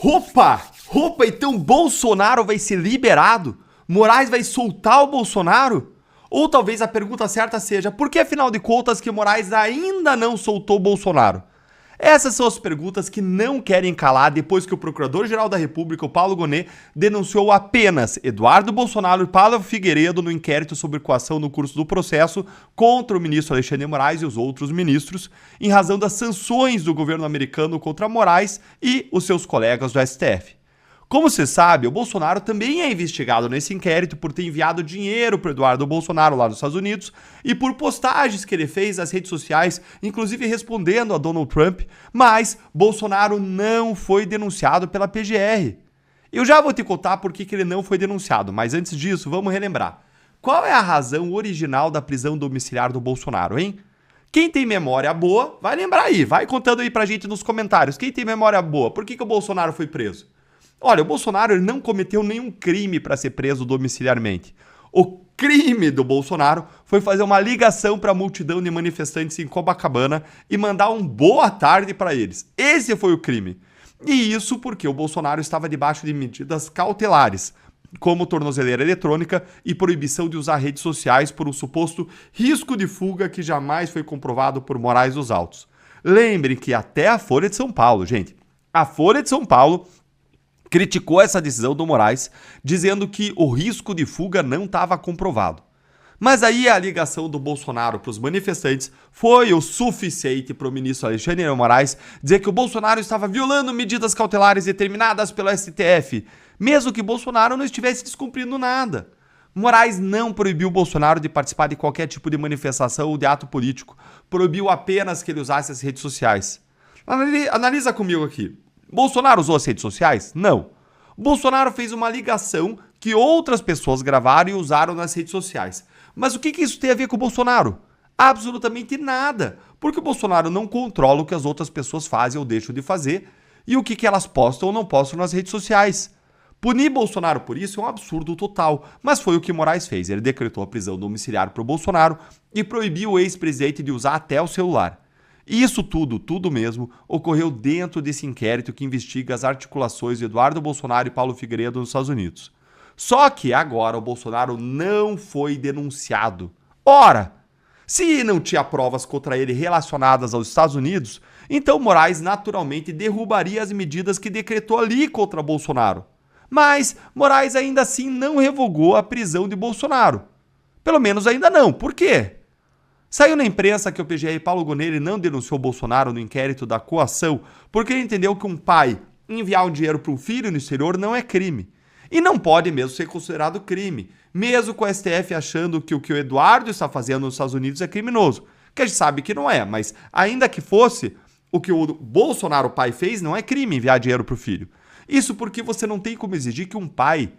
Opa! Opa, então Bolsonaro vai ser liberado? Moraes vai soltar o Bolsonaro? Ou talvez a pergunta certa seja, por que afinal de contas que Moraes ainda não soltou o Bolsonaro? Essas são as perguntas que não querem calar depois que o Procurador-Geral da República, o Paulo Gonet, denunciou apenas Eduardo Bolsonaro e Paulo Figueiredo no inquérito sobre coação no curso do processo contra o ministro Alexandre de Moraes e os outros ministros, em razão das sanções do governo americano contra Moraes e os seus colegas do STF. Como se sabe, o Bolsonaro também é investigado nesse inquérito por ter enviado dinheiro para o Eduardo Bolsonaro lá nos Estados Unidos e por postagens que ele fez nas redes sociais, inclusive respondendo a Donald Trump, mas Bolsonaro não foi denunciado pela PGR. Eu já vou te contar por que ele não foi denunciado, mas antes disso, vamos relembrar. Qual é a razão original da prisão domiciliar do Bolsonaro, hein? Quem tem memória boa, vai lembrar aí, vai contando aí pra gente nos comentários. Quem tem memória boa, por que o Bolsonaro foi preso? Olha, o Bolsonaro ele não cometeu nenhum crime para ser preso domiciliarmente. O crime do Bolsonaro foi fazer uma ligação para a multidão de manifestantes em Copacabana e mandar um boa tarde para eles. Esse foi o crime. E isso porque o Bolsonaro estava debaixo de medidas cautelares, como tornozeleira eletrônica e proibição de usar redes sociais por um suposto risco de fuga que jamais foi comprovado por Moraes dos Autos. Lembrem que até a Folha de São Paulo, gente, a Folha de São Paulo criticou essa decisão do Moraes, dizendo que o risco de fuga não estava comprovado. Mas aí a ligação do Bolsonaro para os manifestantes foi o suficiente para o ministro Alexandre de Moraes dizer que o Bolsonaro estava violando medidas cautelares determinadas pelo STF, mesmo que Bolsonaro não estivesse descumprindo nada. Moraes não proibiu Bolsonaro de participar de qualquer tipo de manifestação ou de ato político, proibiu apenas que ele usasse as redes sociais. Analisa comigo aqui. Bolsonaro usou as redes sociais? Não. Bolsonaro fez uma ligação que outras pessoas gravaram e usaram nas redes sociais. Mas o que isso tem a ver com o Bolsonaro? Absolutamente nada. Porque o Bolsonaro não controla o que as outras pessoas fazem ou deixam de fazer e o que elas postam ou não postam nas redes sociais. Punir Bolsonaro por isso é um absurdo total, mas foi o que Moraes fez. Ele decretou a prisão domiciliar para o Bolsonaro e proibiu o ex-presidente de usar até o celular. E isso tudo mesmo, ocorreu dentro desse inquérito que investiga as articulações de Eduardo Bolsonaro e Paulo Figueiredo nos Estados Unidos. Só que agora o Bolsonaro não foi denunciado. Ora, se não tinha provas contra ele relacionadas aos Estados Unidos, então Moraes naturalmente derrubaria as medidas que decretou ali contra Bolsonaro. Mas Moraes ainda assim não revogou a prisão de Bolsonaro. Pelo menos ainda não. Por quê? Saiu na imprensa que o PGR Paulo Gonet não denunciou Bolsonaro no inquérito da coação porque ele entendeu que um pai enviar um dinheiro para um filho no exterior não é crime. E não pode mesmo ser considerado crime, mesmo com o STF achando que o Eduardo está fazendo nos Estados Unidos é criminoso. Que a gente sabe que não é, mas ainda que fosse, o que o Bolsonaro pai fez não é crime enviar dinheiro para o filho. Isso porque você não tem como exigir que um pai